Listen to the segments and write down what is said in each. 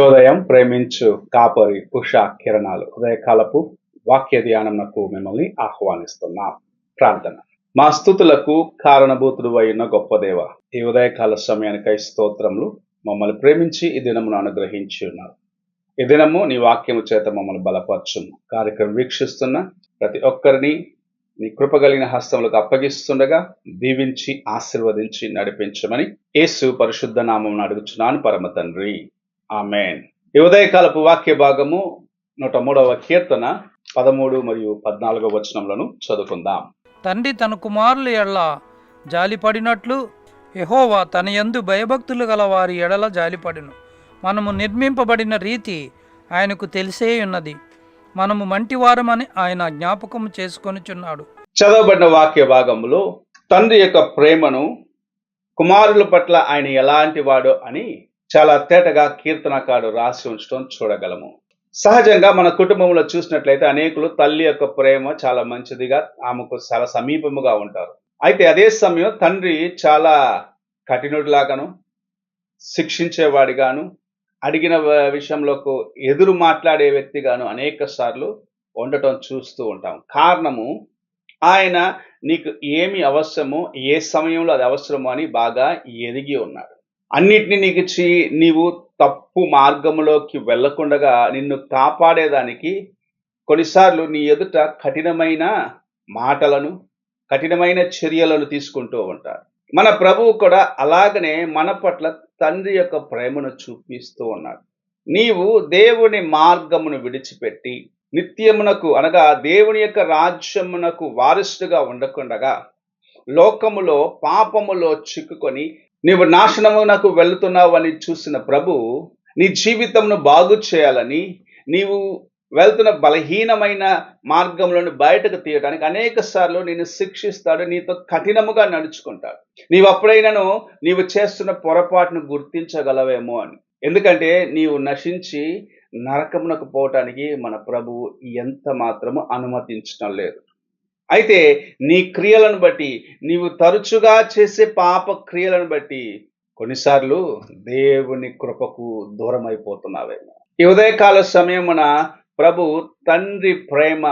శుభోదయం. ప్రేమించు కాపరి ఉషా కిరణాలు ఉదయకాలపు వాక్య ధ్యానమునకు మిమ్మల్ని ఆహ్వానిస్తున్నాం. ప్రార్థన. మా స్తుతులకు కారణభూతుడు అయిన గొప్ప దేవ, ఈ ఉదయకాల సమయానికై స్తోత్రములు. మమ్మల్ని ప్రేమించి ఈ దినమును అనుగ్రహించి ఉన్నారు. ఈ దినము నీ వాక్యము చేత మమ్మల్ని బలపరచుము. కార్యక్రమం వీక్షిస్తున్న ప్రతి ఒక్కరిని నీ కృప కలిగిన హస్తములకు అప్పగిస్తుండగా దీవించి ఆశీర్వదించి నడిపించమని యేసు పరిశుద్ధ నామమున అడుగుచున్నాను పరమ తండ్రి, ఆమేన్. ఈ ఉదయకాలపు వాక్య భాగము 103వ కీర్తన 13 మరియు 14 వచనములను చదువుకుందాం. తండ్రి తన కుమారుల ఎడల జాలిపడినట్లు యెహోవా తన యందు భయభక్తులు గల వారి ఎడల జాలిపడిను. మనము నిర్మింపబడిన రీతి ఆయనకు తెలిసే ఉన్నది. మనము మంటివారమని ఆయన జ్ఞాపకము చేసుకొనుచున్నాడు. చదవబడిన వాక్య భాగములో తండ్రి యొక్క ప్రేమను కుమారుల పట్ల ఆయన ఎలాంటి వాడో అని చాలా తేటగా కీర్తనకారుడు రాసి ఉంచడం చూడగలము. సహజంగా మన కుటుంబంలో చూసినట్లయితే అనేకులు తల్లి యొక్క ప్రేమ చాలా మంచిదిగా, ఆమెకు చాలా సమీపముగా ఉంటారు. అయితే అదే సమయం తండ్రి చాలా కఠినుడిలాగాను, శిక్షించేవాడిగాను, అడిగిన విషయంలోకి ఎదురు మాట్లాడే వ్యక్తిగాను అనేక సార్లు ఉండటం చూస్తూ ఉంటాం. కారణము, ఆయన నీకు ఏమి అవసరమో, ఏ సమయంలో అది అవసరమో అని బాగా ఎరిగి ఉన్నాడు. అన్నిటినీ నీకు ఇచ్చి నీవు తప్పు మార్గంలోకి వెళ్లకుండగా నిన్ను కాపాడేదానికి కొన్నిసార్లు నీ ఎదుట కఠినమైన మాటలను, కఠినమైన చర్యలను తీసుకుంటూ ఉంటాడు. మన ప్రభువు కూడా అలాగనే మన పట్ల తండ్రి యొక్క ప్రేమను చూపిస్తూ ఉన్నాడు. నీవు దేవుని మార్గమును విడిచిపెట్టి నిత్యమునకు అనగా దేవుని యొక్క రాజ్యమునకు వారసుడుగా ఉండకుండగా లోకములో పాపములో చిక్కుకొని నీవు నాశనమునకు వెళుతున్నావు అని చూసిన ప్రభు నీ జీవితంను బాగు చేయాలని, నీవు వెళ్తున్న బలహీనమైన మార్గంలోని బయటకు తీయడానికి అనేక సార్లు నిన్ను శిక్షిస్తాడు, నీతో కఠినముగా నడుచుకుంటాడు. నీవు అప్పుడైనాను నీవు చేస్తున్న పొరపాటును గుర్తించగలవేమో అని. ఎందుకంటే నీవు నశించి నరకమునకు పోవటానికి మన ప్రభువు ఎంత మాత్రము అనుమతించడం లేదు. అయితే నీ క్రియలను బట్టి, నీవు తరచుగా చేసే పాప క్రియలను బట్టి కొన్నిసార్లు దేవుని కృపకు దూరం అయిపోతున్నావేమో. ఈ ఉదయకాల సమయమున ప్రభు తండ్రి ప్రేమ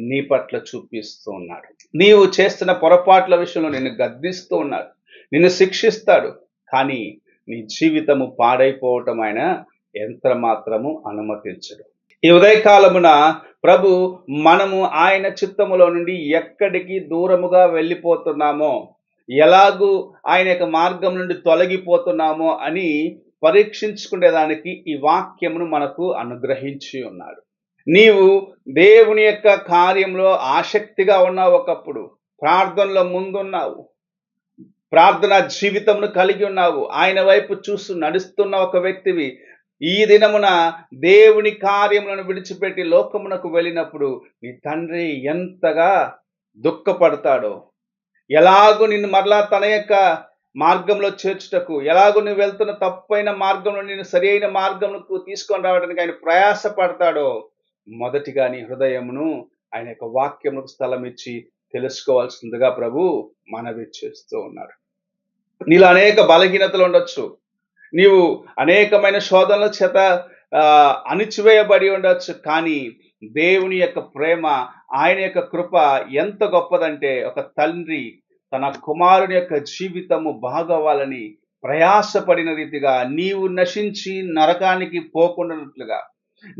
నీ పట్ల చూపిస్తూ ఉన్నాడు. నీవు చేస్తున్న పొరపాట్ల విషయంలో నిన్ను గద్దిస్తూ ఉన్నాడు, నిన్ను శిక్షిస్తాడు. కానీ నీ జీవితము పాడైపోవటం ఆయన ఎంత మాత్రము అనుమతించడు. ఈ ఉదయకాలమున ప్రభు మనము ఆయన చిత్తములో నుండి ఎక్కడికి దూరముగా వెళ్ళిపోతున్నామో, ఎలాగూ ఆయన యొక్క మార్గం నుండి తొలగిపోతున్నామో అని పరీక్షించుకునేదానికి ఈ వాక్యమును మనకు అనుగ్రహించి ఉన్నాడు. నీవు దేవుని యొక్క కార్యంలో ఆసక్తిగా ఉన్నావు, ఒకప్పుడు ప్రార్థనలో ముందున్నావు, ప్రార్థన జీవితంను కలిగి ఉన్నావు, ఆయన వైపు చూస్తూ నడుస్తున్న ఒక వ్యక్తివి. ఈ దినమున దేవుని కార్యములను విడిచిపెట్టి లోకమునకు వెళ్ళినప్పుడు నీ తండ్రి ఎంతగా దుఃఖపడతాడో, ఎలాగూ నిన్ను మరలా తన యొక్క మార్గంలో చేర్చుటకు, ఎలాగూ నువ్వు వెళ్తున్న తప్పైన మార్గంలో నిన్ను సరి అయిన మార్గంకు తీసుకొని రావడానికి ఆయన ప్రయాసపడతాడో, మొదటిగా నీ హృదయమును ఆయన యొక్క వాక్యములకు స్థలం ఇచ్చి తెలుసుకోవాల్సిందిగా ప్రభు మనవి చేస్తూ ఉన్నాడు. నీలో అనేక బలహీనతలు ఉండొచ్చు, నీవు అనేకమైన శోధనల చేత అణిచివేయబడి ఉండొచ్చు. కానీ దేవుని యొక్క ప్రేమ, ఆయన యొక్క కృప ఎంత గొప్పదంటే, ఒక తండ్రి తన కుమారుని యొక్క జీవితము బాగవ్వాలని ప్రయాసపడిన రీతిగా, నీవు నశించి నరకానికి పోకుండానట్లుగా,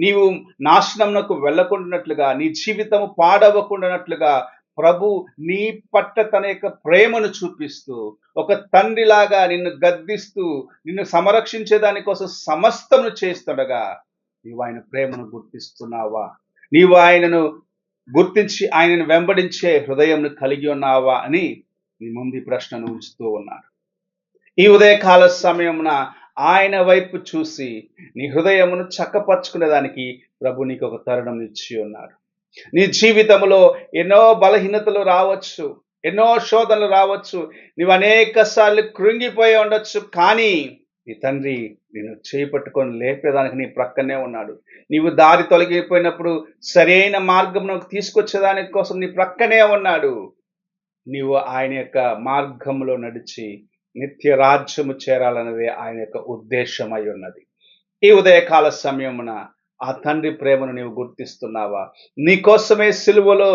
నీవు నాశనమునకు వెళ్ళకుండానట్లుగా, నీ జీవితము పాడవకుండానట్లుగా ప్రభు నీ పట్ల తన యొక్క ప్రేమను చూపిస్తూ, ఒక తండ్రిలాగా నిన్ను గద్దిస్తూ, నిన్ను సంరక్షించే దానికోసం సమస్తమును చేస్తుండగా నీవు ఆయన ప్రేమను గుర్తిస్తున్నావా? నీవు ఆయనను గుర్తించి ఆయనను వెంబడించే హృదయంను కలిగి ఉన్నావా అని నీ ముందు ప్రశ్నను ఉంచుతూ ఉన్నాడు. ఈ ఉదయకాల సమయమున ఆయన వైపు చూసి నీ హృదయమును చక్కపరుచుకునేదానికి ప్రభు నీకు ఒక తరుణం ఇచ్చి ఉన్నాడు. నీ జీవితంలో ఎన్నో బలహీనతలు రావచ్చు, ఎన్నో శోధనలు రావచ్చు, నీవు అనేక సార్లు కృంగిపోయి ఉండొచ్చు. కానీ నీ తండ్రి నిన్ను చేపట్టుకొని లేపేదానికి నీ ప్రక్కనే ఉన్నాడు. నీవు దారి తొలగిపోయినప్పుడు సరైన మార్గంలోకి తీసుకొచ్చేదానికి కోసం నీ ప్రక్కనే ఉన్నాడు. నీవు ఆయన యొక్క మార్గంలో నడిచి నిత్య రాజ్యము చేరాలన్నదే ఆయన యొక్క ఉద్దేశమై ఉన్నది. ఈ ఉదయకాల సమయమున ఆ తండ్రి ప్రేమను నీవు గుర్తిస్తున్నావా? నీ కోసమే సిలువలో,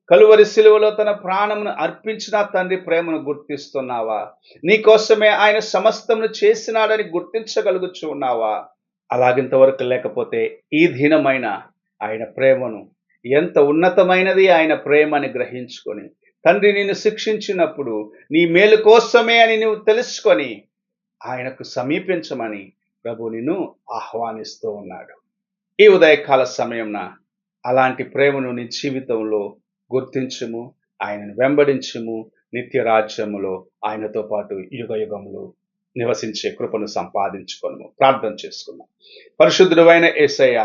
కలువరి సిలువలో తన ప్రాణమును అర్పించిన ఆ తండ్రి ప్రేమను గుర్తిస్తున్నావా? నీ కోసమే ఆయన సమస్తమును చేసినాడని గుర్తించగలుగుచు ఉన్నావా? అలాగింతవరకు లేకపోతే ఈ దీనమైన ఆయన ప్రేమను, ఎంత ఉన్నతమైనది ఆయన ప్రేమ అని గ్రహించుకొని, తండ్రి నిన్ను శిక్షించినప్పుడు నీ మేలు కోసమే అని నువ్వు తెలుసుకొని ఆయనకు సమీపించమని ప్రభు నిన్ను ఆహ్వానిస్తూ ఉన్నాడు. ఈ ఉదయకాల సమయంన అలాంటి ప్రేమను నీ జీవితంలో గుర్తించుము, ఆయనను వెంబడించుము, నిత్య రాజ్యములో ఆయనతో పాటు యుగ యుగములు నివసించే కృపను సంపాదించుకొనుము. ప్రార్థన చేసుకుందాం. పరిశుద్ధుడైన యేసయ్య,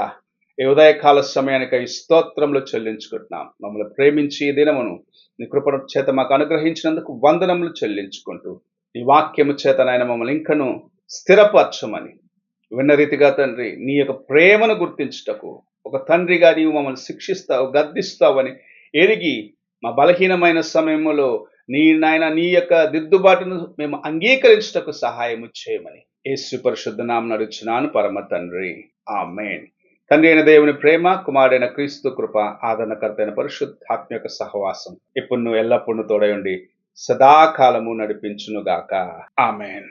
ఈ ఉదయకాల సమయానికై స్తోత్రములు చెల్లించుకుంటున్నాం. మమ్మల్ని ప్రేమించి ఈ దినమును నీ కృపను చేత మాకు అనుగ్రహించినందుకు వందనములు చెల్లించుకుంటూ, నీ వాక్యము చేత నాయన మమ్మల్ని ఇంకను స్థిరపరచమని, విన్న రీతిగా తండ్రి నీ యొక్క ప్రేమను గుర్తించుటకు, ఒక తండ్రిగా నీవు మమ్మల్ని శిక్షిస్తావు, గద్దిస్తావని ఎరిగి మా బలహీనమైన సమయంలో నీ యొక్క దిద్దుబాటును మేము అంగీకరించుటకు సహాయము చేయమని యేసు పరిశుద్ధ నామమున అడుగుచున్నాను పరమ తండ్రి. ఆమేన్. తండ్రి అయిన దేవుని ప్రేమ, కుమారుడైన క్రీస్తు కృప, ఆదరణకర్త అయిన పరిశుద్ధాత్మ యొక్క సహవాసం ఇప్పుడు ఎల్లప్పుడూ తోడై ఉండి సదాకాలము నడిపించునుగాక. ఆమేన్.